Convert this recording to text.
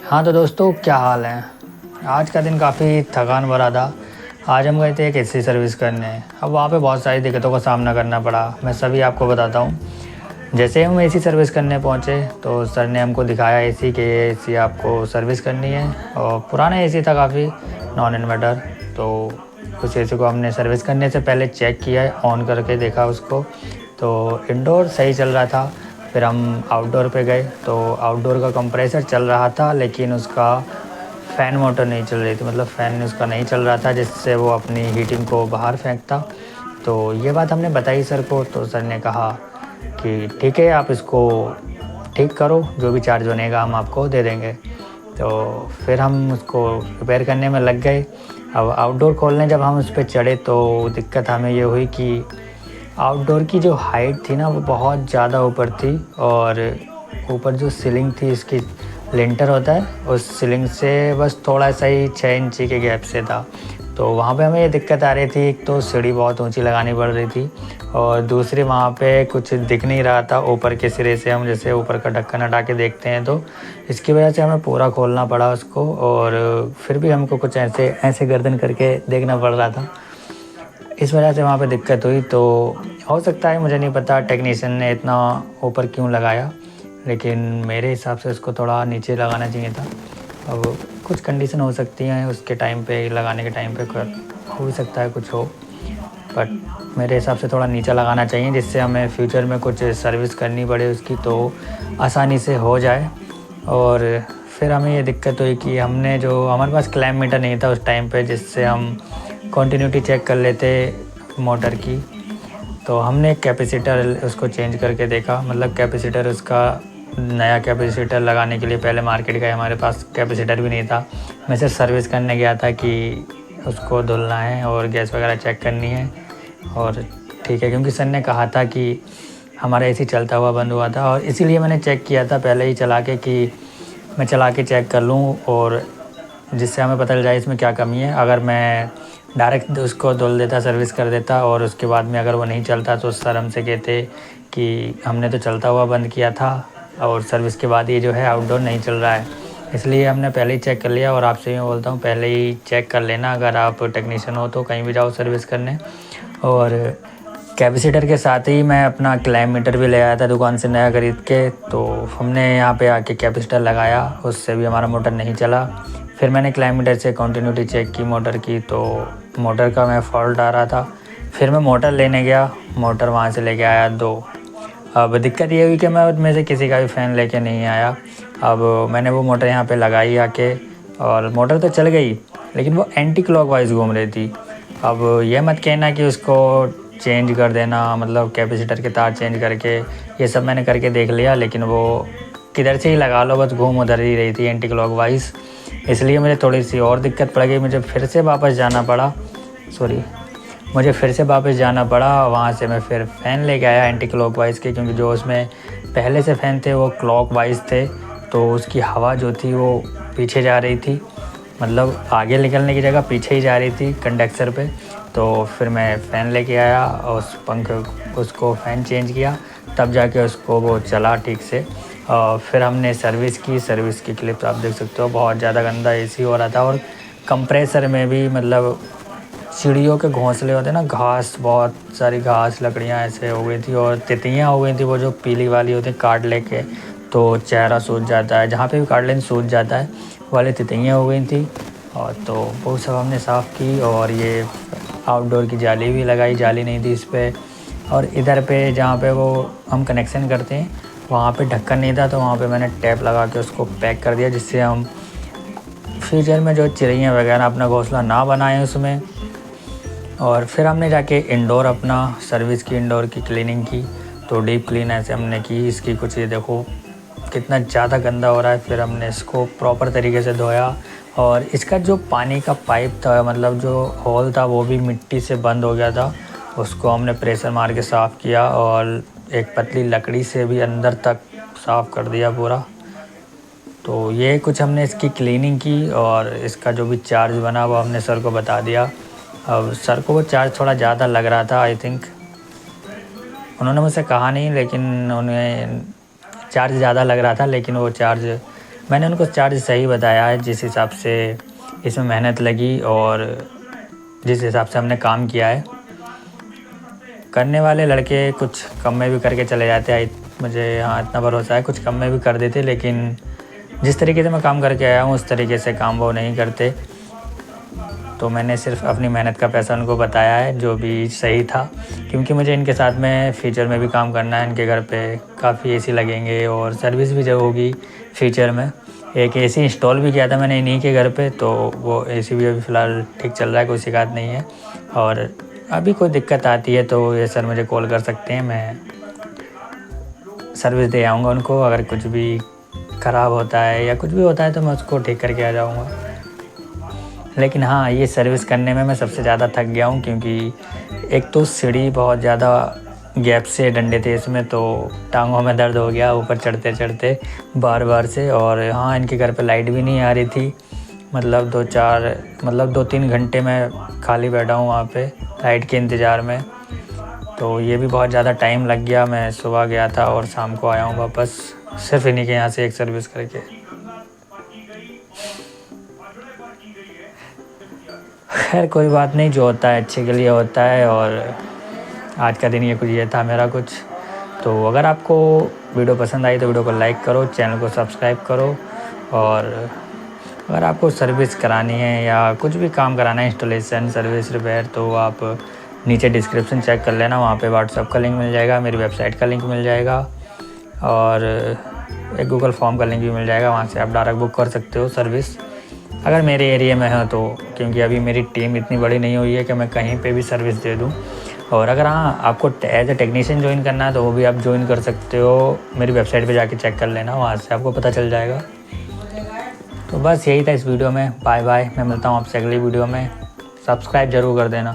हाँ तो दोस्तों, क्या हाल है। आज का दिन काफ़ी थकान भरा था। आज हम गए थे एक एसी सर्विस करने। अब वहाँ पे बहुत सारी दिक्कतों का सामना करना पड़ा। मैं सभी आपको बताता हूँ। जैसे हम एसी सर्विस करने पहुँचे तो सर ने हमको दिखाया एसी के एसी आपको सर्विस करनी है। और पुराना एसी था काफ़ी, नॉन इन्वर्टर। तो उस एसी को हमने सर्विस करने से पहले चेक किया, ऑन करके देखा उसको, तो इंडोर सही चल रहा था। फिर हम आउटडोर पे गए तो आउटडोर का कंप्रेसर चल रहा था, लेकिन उसका फ़ैन मोटर नहीं चल रही थी। मतलब फ़ैन उसका नहीं चल रहा था, जिससे वो अपनी हीटिंग को बाहर फेंकता। तो ये बात हमने बताई सर को, तो सर ने कहा कि ठीक है, आप इसको ठीक करो, जो भी चार्ज बनेगा हम आपको दे देंगे। तो फिर हम उसको रिपेयर करने में लग गए। अब आउटडोर खोलने जब हम उस पर चढ़े तो दिक्कत हमें ये हुई कि आउटडोर की जो हाइट थी ना, वो बहुत ज़्यादा ऊपर थी। और ऊपर जो सीलिंग थी, इसकी लिंटर होता है, उस सीलिंग से बस थोड़ा सा ही 6 इंची के गैप से था। तो वहाँ पे हमें ये दिक्कत आ रही थी, एक तो सीढ़ी बहुत ऊंची लगानी पड़ रही थी, और दूसरी वहाँ पे कुछ दिख नहीं रहा था ऊपर के सिरे से। हम जैसे ऊपर का ढक्कन हटा के देखते हैं, तो इसकी वजह से हमें पूरा खोलना पड़ा उसको। और फिर भी हमको कुछ ऐसे ऐसे गर्दन करके देखना पड़ रहा था। इस वजह से वहाँ पे दिक्कत हुई। तो हो सकता है, मुझे नहीं पता टेक्नीशियन ने इतना ऊपर क्यों लगाया, लेकिन मेरे हिसाब से उसको थोड़ा नीचे लगाना चाहिए था। अब कुछ कंडीशन हो सकती हैं उसके टाइम पे, लगाने के टाइम पे हो भी सकता है कुछ हो, बट मेरे हिसाब से थोड़ा नीचा लगाना चाहिए, जिससे हमें फ्यूचर में कुछ सर्विस करनी पड़े उसकी तो आसानी से हो जाए। और फिर हमें ये दिक्कत हुई कि हमारे पास क्लैम्प मीटर नहीं था उस टाइम पे, जिससे हम कंटिन्यूटी चेक कर लेते मोटर की। तो हमने कैपेसिटर उसको चेंज करके देखा। मतलब कैपेसिटर उसका, नया कैपेसिटर लगाने के लिए पहले मार्केट गए, हमारे पास कैपेसिटर भी नहीं था। मैं सिर्फ सर्विस करने गया था कि उसको धुलना है और गैस वगैरह चेक करनी है। और ठीक है, क्योंकि सर ने कहा था कि हमारा एसी चलता हुआ बंद हुआ था, और इसीलिए मैंने चेक किया था पहले ही चला के, कि मैं चला के चेक कर लूँ, और जिससे हमें पता चल जाए इसमें क्या कमी है। अगर मैं डायरेक्ट उसको धुल देता, सर्विस कर देता, और उसके बाद में अगर वो नहीं चलता, तो सर हमसे कहते कि हमने तो चलता हुआ बंद किया था, और सर्विस के बाद ये जो है आउटडोर नहीं चल रहा है। इसलिए हमने पहले ही चेक कर लिया। और आपसे मैं बोलता हूँ, पहले ही चेक कर लेना अगर आप टेक्नीशियन हो तो, कहीं भी जाओ सर्विस करने। और कैपेसिटर के साथ ही मैं अपना क्लैम्प मीटर भी ले आया था दुकान से नया खरीद के। तो हमने यहाँ पे आके कैपेसिटर लगाया, उससे भी हमारा मोटर नहीं चला। फिर मैंने क्लैम्प मीटर से कंटिन्यूटी चेक की मोटर की, तो मोटर का मैं फॉल्ट आ रहा था। फिर मैं मोटर लेने गया, मोटर वहाँ से लेके आया 2। अब दिक्कत ये हुई कि मैं उनमें से किसी का भी फ़ैन लेके नहीं आया। अब मैंने वो मोटर यहाँ पे लगाई आके, और मोटर तो चल गई, लेकिन वो एंटी क्लॉकवाइज घूम रही थी। अब ये मत कहना कि उसको चेंज कर देना, मतलब कैपेसिटर के तार चेंज करके, ये सब मैंने करके देख लिया, लेकिन वो किधर से ही लगा लो, बस घूम उधर ही रही थी एंटी क्लॉकवाइज। इसलिए मुझे थोड़ी सी और दिक्कत पड़ गई। मुझे फिर से वापस जाना पड़ा वहाँ से मैं फिर फ़ैन लेके आया एंटी क्लॉकवाइज़ के, क्योंकि जो उसमें पहले से फ़ैन थे वो क्लॉकवाइज़ थे, तो उसकी हवा जो थी वो पीछे जा रही थी। मतलब आगे निकलने की जगह पीछे ही जा रही थी कंडेंसर पे। तो फिर मैं फ़ैन लेके आया, और उसको फ़ैन चेंज किया, तब जाके उसको वो चला ठीक से। फिर हमने सर्विस की क्लिप्स आप देख सकते हो, बहुत ज़्यादा गंदा एसी हो रहा था। और कंप्रेसर में भी, मतलब चिड़ियों के घोंसले होते हैं ना, घास, बहुत सारी घास, लकड़ियाँ ऐसे हो गई थी, और तितलियाँ हो गई थी, वो जो पीली वाली होती है, काट लेके तो चेहरा सूज जाता है, जहाँ पे भी काट लें सूज जाता है, वाली तितलियाँ हो गई थी। और तो वो सब हमने साफ़ की। और ये आउटडोर की जाली भी लगाई, जाली नहीं थी इस पर। और इधर पे जहाँ पे वो हम कनेक्शन करते हैं, वहाँ पे ढक्कन नहीं था, तो वहाँ पे मैंने टेप लगा के उसको पैक कर दिया, जिससे हम फ्यूचर में जो चिड़ियाँ वगैरह अपना घोंसला ना बनाएं उसमें। और फिर हमने जाके इंडोर अपना सर्विस की, इंडोर की क्लीनिंग की। तो डीप क्लीन ऐसे हमने की इसकी, कुछ ये देखो कितना ज़्यादा गंदा हो रहा है। फिर हमने इसको प्रॉपर तरीके से धोया, और इसका जो पानी का पाइप था, मतलब जो होल था, वो भी मिट्टी से बंद हो गया था। उसको हमने प्रेशर मार के साफ़ किया, और एक पतली लकड़ी से भी अंदर तक साफ़ कर दिया पूरा। तो ये कुछ हमने इसकी क्लीनिंग की, और इसका जो भी चार्ज बना वो हमने सर को बता दिया। अब सर को वो चार्ज थोड़ा ज़्यादा लग रहा था, आई थिंक। उन्होंने मुझसे कहा नहीं, लेकिन उन्हें चार्ज ज़्यादा लग रहा था, लेकिन वो चार्ज मैंने उनको चार्ज सही बताया है, जिस हिसाब से इसमें मेहनत लगी और जिस हिसाब से हमने काम किया है। करने वाले लड़के कुछ कम में भी करके चले जाते हैं, मुझे हाँ इतना भरोसा है, कुछ कम में भी कर देते, लेकिन जिस तरीके से मैं काम करके आया हूँ उस तरीके से काम वो नहीं करते। तो मैंने सिर्फ अपनी मेहनत का पैसा उनको बताया है, जो भी सही था, क्योंकि मुझे इनके साथ में फ्यूचर में भी काम करना है। इनके घर पे काफ़ी एसी लगेंगे और सर्विस भी जो होगी फ्यूचर में। एक एसी इंस्टॉल भी किया था मैंने इन्हीं के घर पे, तो वो एसी भी अभी फ़िलहाल ठीक चल रहा है, कोई शिकायत नहीं है। और अभी कोई दिक्कत आती है तो ये सर मुझे कॉल कर सकते हैं, मैं सर्विस दे आऊँगा उनको। अगर कुछ भी ख़राब होता है या कुछ भी होता है तो मैं उसको ठीक करके आ जाऊँगा। लेकिन हाँ, ये सर्विस करने में मैं सबसे ज़्यादा थक गया हूँ, क्योंकि एक तो सीढ़ी बहुत ज़्यादा गैप से डंडे थे इसमें, तो टांगों में दर्द हो गया ऊपर चढ़ते चढ़ते बार बार से। और हाँ, इनके घर पे लाइट भी नहीं आ रही थी, मतलब 2-3 घंटे मैं खाली बैठा हूँ वहाँ पे लाइट के इंतज़ार में। तो ये भी बहुत ज़्यादा टाइम लग गया। मैं सुबह गया था और शाम को आया हूँ वापस, सिर्फ इन्हीं के यहाँ से एक सर्विस करके। खैर कोई बात नहीं, जो होता है अच्छे के लिए होता है। और आज का दिन ये था मेरा कुछ। तो अगर आपको वीडियो पसंद आई तो वीडियो को लाइक करो, चैनल को सब्सक्राइब करो। और अगर आपको सर्विस करानी है या कुछ भी काम कराना है, इंस्टॉलेशन, सर्विस, रिपेयर, तो आप नीचे डिस्क्रिप्शन चेक कर लेना, वहाँ पे व्हाट्सएप का लिंक मिल जाएगा, मेरी वेबसाइट का लिंक मिल जाएगा और एक गूगल फॉर्म का लिंक भी मिल जाएगा। वहाँ से आप डायरेक्ट बुक कर सकते हो सर्विस, अगर मेरे एरिया में है तो, क्योंकि अभी मेरी टीम इतनी बड़ी नहीं हुई है कि मैं कहीं पे भी सर्विस दे दूं। और अगर हाँ, आपको एज ए टेक्नीशियन ज्वाइन करना है तो वो भी आप ज्वाइन कर सकते हो, मेरी वेबसाइट पे जाके चेक कर लेना, वहाँ से आपको पता चल जाएगा। तो बस यही था इस वीडियो में। बाय बाय, मैं मिलता हूँ आपसे अगली वीडियो में। सब्सक्राइब ज़रूर कर देना।